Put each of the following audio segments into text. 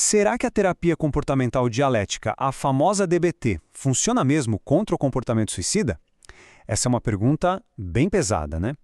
Será que a terapia comportamental dialética, a famosa DBT, funciona mesmo contra o comportamento suicida? Essa é uma pergunta bem pesada, né?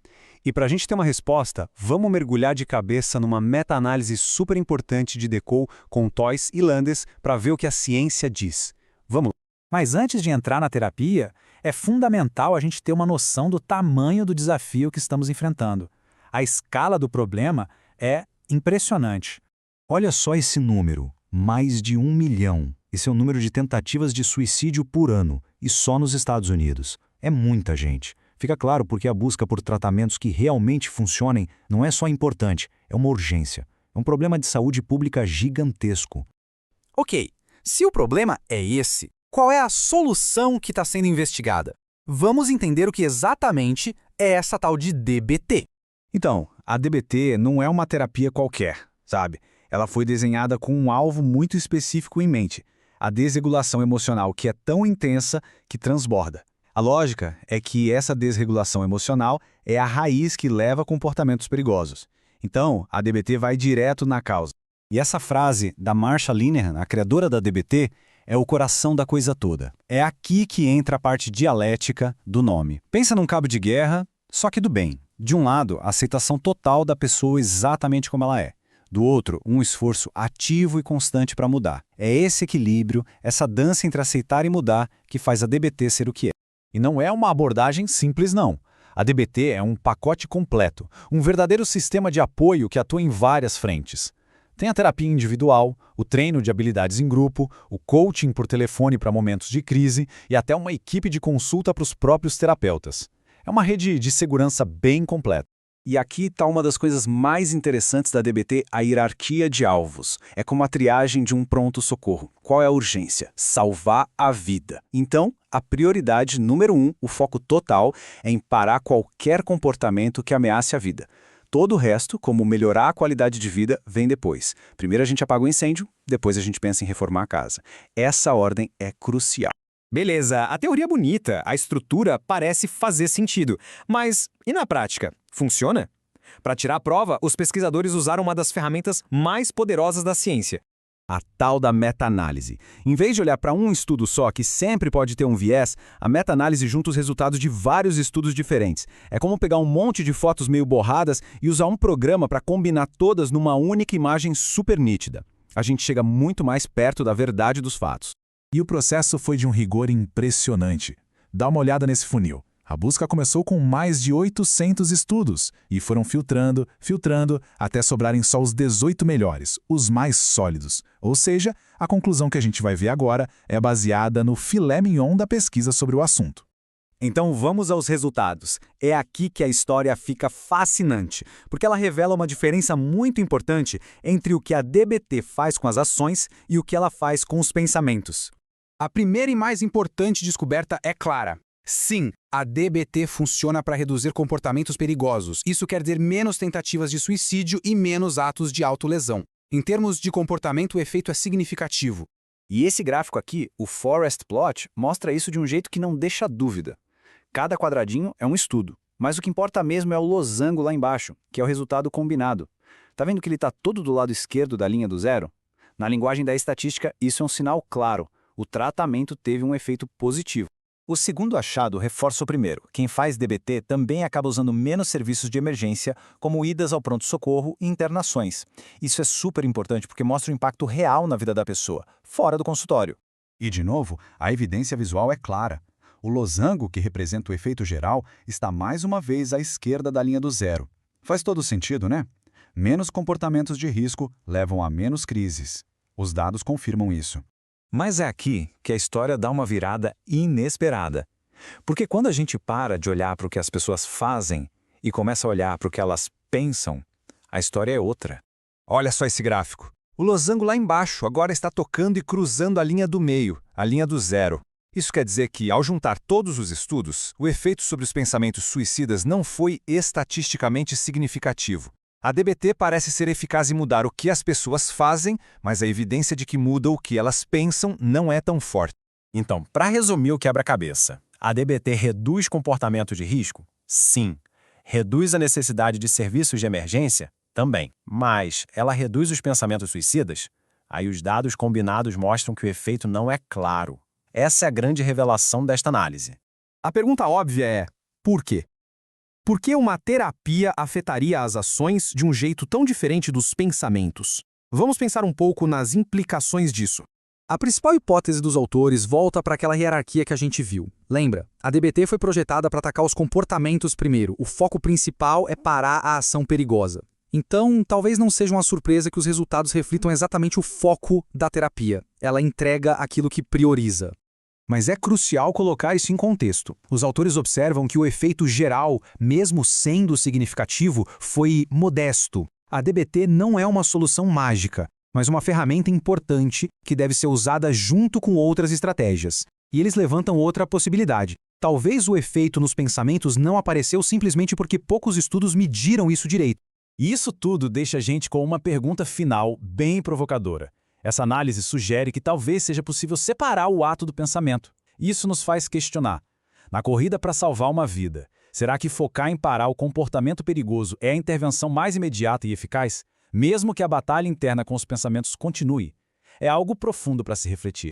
E para a gente ter uma resposta, vamos mergulhar de cabeça numa meta-análise super importante de Decaux com Toys e Landes para ver o que a ciência diz. Vamos lá. Mas antes de entrar na terapia, é fundamental a gente ter uma noção do tamanho do desafio que estamos enfrentando. A escala do problema é impressionante. Olha só esse número, mais de 1 milhão. Esse é o número de tentativas de suicídio por ano, e só nos Estados Unidos. É muita gente. Fica claro porque a busca por tratamentos que realmente funcionem não é só importante, é uma urgência. É um problema de saúde pública gigantesco. Ok, se o problema é esse, qual é a solução que está sendo investigada? Vamos entender o que exatamente é essa tal de DBT. Então, a DBT não é uma terapia qualquer, sabe? Ela foi desenhada com um alvo muito específico em mente, a desregulação emocional que é tão intensa que transborda. A lógica é que essa desregulação emocional é a raiz que leva a comportamentos perigosos. Então, a DBT vai direto na causa. E essa frase da Marsha Linehan, a criadora da DBT, é o coração da coisa toda. É aqui que entra a parte dialética do nome. Pensa num cabo de guerra, só que do bem. De um lado, a aceitação total da pessoa exatamente como ela é. Do outro, um esforço ativo e constante para mudar. É esse equilíbrio, essa dança entre aceitar e mudar, que faz a DBT ser o que é. E não é uma abordagem simples, não. A DBT é um pacote completo, um verdadeiro sistema de apoio que atua em várias frentes. Tem a terapia individual, o treino de habilidades em grupo, o coaching por telefone para momentos de crise e até uma equipe de consulta para os próprios terapeutas. É uma rede de segurança bem completa. E aqui está uma das coisas mais interessantes da DBT, a hierarquia de alvos. É como a triagem de um pronto-socorro. Qual é a urgência? Salvar a vida. Então, a prioridade número 1, o foco total, é em parar qualquer comportamento que ameace a vida. Todo o resto, como melhorar a qualidade de vida, vem depois. Primeiro a gente apaga o incêndio, depois a gente pensa em reformar a casa. Essa ordem é crucial. Beleza, a teoria é bonita, a estrutura parece fazer sentido. Mas e na prática? Funciona? Para tirar a prova, os pesquisadores usaram uma das ferramentas mais poderosas da ciência. A tal da meta-análise. Em vez de olhar para um estudo só, que sempre pode ter um viés, a meta-análise junta os resultados de vários estudos diferentes. É como pegar um monte de fotos meio borradas e usar um programa para combinar todas numa única imagem super nítida. A gente chega muito mais perto da verdade dos fatos. E o processo foi de um rigor impressionante. Dá uma olhada nesse funil. A busca começou com mais de 800 estudos e foram filtrando, até sobrarem só os 18 melhores, os mais sólidos. Ou seja, a conclusão que a gente vai ver agora é baseada no filé mignon da pesquisa sobre o assunto. Então vamos aos resultados. É aqui que a história fica fascinante, porque ela revela uma diferença muito importante entre o que a DBT faz com as ações e o que ela faz com os pensamentos. A primeira e mais importante descoberta é clara. Sim, a DBT funciona para reduzir comportamentos perigosos. Isso quer dizer menos tentativas de suicídio e menos atos de autolesão. Em termos de comportamento, o efeito é significativo. E esse gráfico aqui, o Forest Plot, mostra isso de um jeito que não deixa dúvida. Cada quadradinho é um estudo, mas o que importa mesmo é o losango lá embaixo, que é o resultado combinado. Tá vendo que ele está todo do lado esquerdo da linha do zero? Na linguagem da estatística, isso é um sinal claro. O tratamento teve um efeito positivo. O segundo achado reforça o primeiro. Quem faz DBT também acaba usando menos serviços de emergência, como idas ao pronto-socorro e internações. Isso é super importante porque mostra o impacto real na vida da pessoa, fora do consultório. E, de novo, a evidência visual é clara. O losango, que representa o efeito geral, está mais uma vez à esquerda da linha do zero. Faz todo sentido, né? Menos comportamentos de risco levam a menos crises. Os dados confirmam isso. Mas é aqui que a história dá uma virada inesperada. Porque quando a gente para de olhar para o que as pessoas fazem e começa a olhar para o que elas pensam, a história é outra. Olha só esse gráfico. O losango lá embaixo agora está tocando e cruzando a linha do meio, a linha do zero. Isso quer dizer que, ao juntar todos os estudos, o efeito sobre os pensamentos suicidas não foi estatisticamente significativo. A DBT parece ser eficaz em mudar o que as pessoas fazem, mas a evidência de que muda o que elas pensam não é tão forte. Então, para resumir o quebra-cabeça, a DBT reduz comportamento de risco? Sim. Reduz a necessidade de serviços de emergência? Também. Mas ela reduz os pensamentos suicidas? Aí os dados combinados mostram que o efeito não é claro. Essa é a grande revelação desta análise. A pergunta óbvia é: por quê? Por que uma terapia afetaria as ações de um jeito tão diferente dos pensamentos? Vamos pensar um pouco nas implicações disso. A principal hipótese dos autores volta para aquela hierarquia que a gente viu. Lembra? A DBT foi projetada para atacar os comportamentos primeiro. O foco principal é parar a ação perigosa. Então, talvez não seja uma surpresa que os resultados reflitam exatamente o foco da terapia. Ela entrega aquilo que prioriza. Mas é crucial colocar isso em contexto. Os autores observam que o efeito geral, mesmo sendo significativo, foi modesto. A DBT não é uma solução mágica, mas uma ferramenta importante que deve ser usada junto com outras estratégias. E eles levantam outra possibilidade. Talvez o efeito nos pensamentos não apareceu simplesmente porque poucos estudos mediram isso direito. E isso tudo deixa a gente com uma pergunta final bem provocadora. Essa análise sugere que talvez seja possível separar o ato do pensamento. Isso nos faz questionar. Na corrida para salvar uma vida, será que focar em parar o comportamento perigoso é a intervenção mais imediata e eficaz, mesmo que a batalha interna com os pensamentos continue? É algo profundo para se refletir.